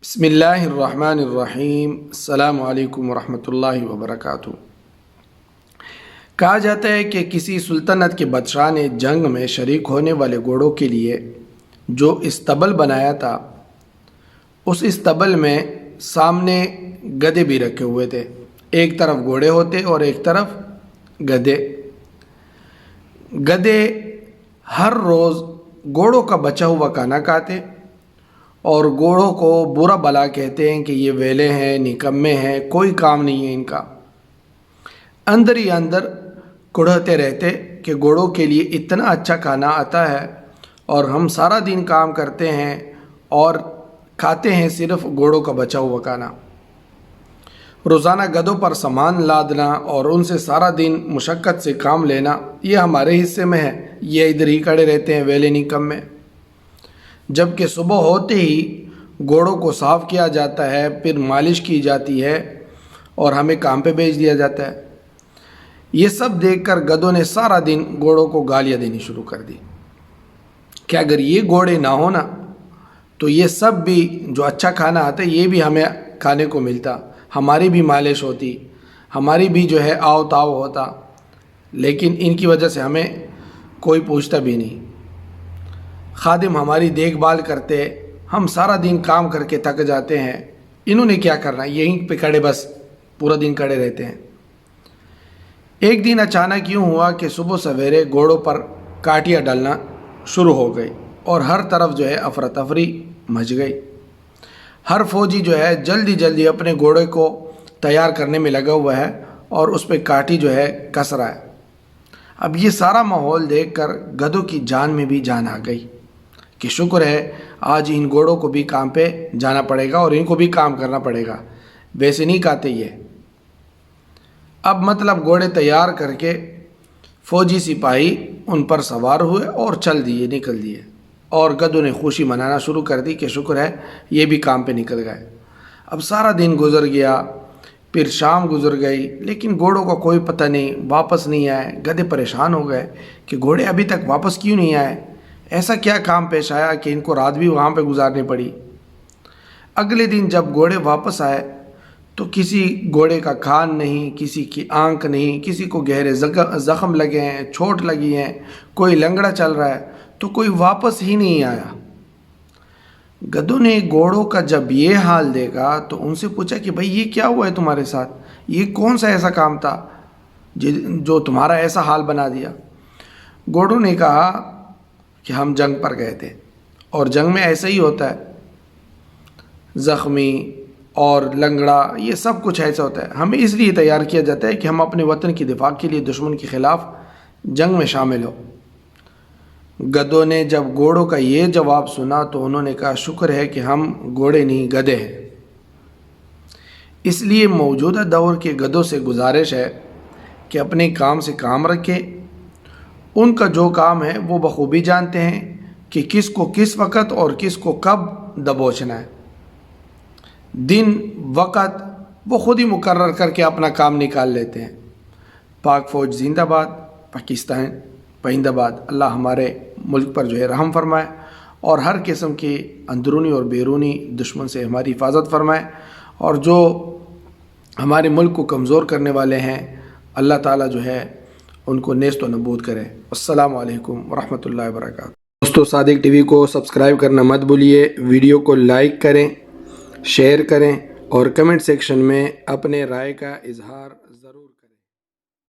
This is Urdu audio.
بسم اللہ الرحمن الرحیم۔ السلام علیکم ورحمۃ اللہ وبرکاتہ۔ کہا جاتا ہے کہ کسی سلطنت کے بادشاہ نے جنگ میں شریک ہونے والے گھوڑوں کے لیے جو استبل بنایا تھا، اس استبل میں سامنے گدھے بھی رکھے ہوئے تھے۔ ایک طرف گھوڑے ہوتے اور ایک طرف گدھے۔ گدھے ہر روز گھوڑوں کا بچا ہوا کھانا کھاتے اور گھوڑوں کو برا بلا کہتے ہیں کہ یہ ویلے ہیں، نکمے ہیں، کوئی کام نہیں ہے ان کا۔ اندر ہی اندر کڑھتے رہتے کہ گھوڑوں کے لیے اتنا اچھا کھانا آتا ہے اور ہم سارا دن کام کرتے ہیں اور کھاتے ہیں صرف گھوڑوں کا بچا ہوا کھانا۔ روزانہ گدھوں پر سامان لادنا اور ان سے سارا دن مشقت سے کام لینا، یہ ہمارے حصے میں ہے، یہ ادھر ہی کھڑے رہتے ہیں ویلے نکمے۔ جبکہ صبح ہوتے ہی گھوڑوں کو صاف کیا جاتا ہے، پھر مالش کی جاتی ہے اور ہمیں کام پہ بھیج دیا جاتا ہے۔ یہ سب دیکھ کر گدھوں نے سارا دن گھوڑوں کو گالیاں دینی شروع کر دی کہ اگر یہ گھوڑے نہ ہونا تو یہ سب بھی جو اچھا کھانا آتا ہے یہ بھی ہمیں کھانے کو ملتا، ہماری بھی مالش ہوتی، ہماری بھی جو ہے آؤ تاؤ ہوتا، لیکن ان کی وجہ سے ہمیں کوئی پوچھتا بھی نہیں۔ خادم ہماری دیکھ بھال کرتے، ہم سارا دن کام کر کے تھک جاتے ہیں، انہوں نے کیا کرنا، یہیں پہ کھڑے بس پورا دن کھڑے رہتے ہیں۔ ایک دن اچانک یوں ہوا کہ صبح سویرے گھوڑوں پر کاٹیاں ڈالنا شروع ہو گئی اور ہر طرف جو ہے افراتفری مچ گئی۔ ہر فوجی جو ہے جلدی جلدی اپنے گھوڑے کو تیار کرنے میں لگا ہوا ہے اور اس پہ کاٹی جو ہے کس رہا ہے۔ اب یہ سارا ماحول دیکھ کر گدھوں کی جان میں بھی جان آ گئی کہ شکر ہے آج ان گھوڑوں کو بھی کام پہ جانا پڑے گا اور ان کو بھی کام کرنا پڑے گا، ویسے نہیں کہتے یہ۔ اب مطلب گھوڑے تیار کر کے فوجی سپاہی ان پر سوار ہوئے اور چل دیے، نکل دیے، اور گدھوں نے خوشی منانا شروع کر دی کہ شکر ہے یہ بھی کام پہ نکل گئے۔ اب سارا دن گزر گیا، پھر شام گزر گئی، لیکن گھوڑوں کا کوئی پتہ نہیں، واپس نہیں آئے۔ گدھے پریشان ہو گئے کہ گھوڑے ابھی تک واپس کیوں نہیں آئے، ایسا کیا کام پیش آیا کہ ان کو رات بھی وہاں پہ گزارنی پڑی۔ اگلے دن جب گھوڑے واپس آئے تو کسی گھوڑے کا کان نہیں، کسی کی آنکھ نہیں، کسی کو گہرے زخم لگے ہیں، چوٹ لگی ہیں، کوئی لنگڑا چل رہا ہے، تو کوئی واپس ہی نہیں آیا۔ گدھوں نے گھوڑوں کا جب یہ حال دیکھا تو ان سے پوچھا کہ بھائی یہ کیا ہوا ہے تمہارے ساتھ، یہ کون سا ایسا کام تھا جو تمہارا ایسا حال بنا دیا۔ گھوڑوں نے کہا کہ ہم جنگ پر گئے تھے اور جنگ میں ایسا ہی ہوتا ہے، زخمی اور لنگڑا یہ سب کچھ ایسا ہوتا ہے، ہمیں اس لیے تیار کیا جاتا ہے کہ ہم اپنے وطن کی دفاع کے لیے دشمن کے خلاف جنگ میں شامل ہو۔ گدھوں نے جب گھوڑوں کا یہ جواب سنا تو انہوں نے کہا شکر ہے کہ ہم گھوڑے نہیں گدھے ہیں۔ اس لیے موجودہ دور کے گدھوں سے گزارش ہے کہ اپنے کام سے کام رکھیں، ان کا جو کام ہے وہ بخوبی جانتے ہیں کہ کس کو کس وقت اور کس کو کب دبوچنا ہے۔ دن وقت وہ خود ہی مقرر کر کے اپنا کام نکال لیتے ہیں۔ پاک فوج زندہ باد، پاکستان پائندہ باد۔ اللہ ہمارے ملک پر جو ہے رحم فرمائے اور ہر قسم کے اندرونی اور بیرونی دشمن سے ہماری حفاظت فرمائے، اور جو ہمارے ملک کو کمزور کرنے والے ہیں اللہ تعالیٰ جو ہے ان کو نیست و نبود کرے۔ السلام علیکم ورحمۃ اللہ وبرکاتہ۔ دوستو، صادق ٹی وی کو سبسکرائب کرنا مت بھولیے، ویڈیو کو لائک کریں، شیئر کریں اور کمنٹ سیکشن میں اپنے رائے کا اظہار ضرور کریں۔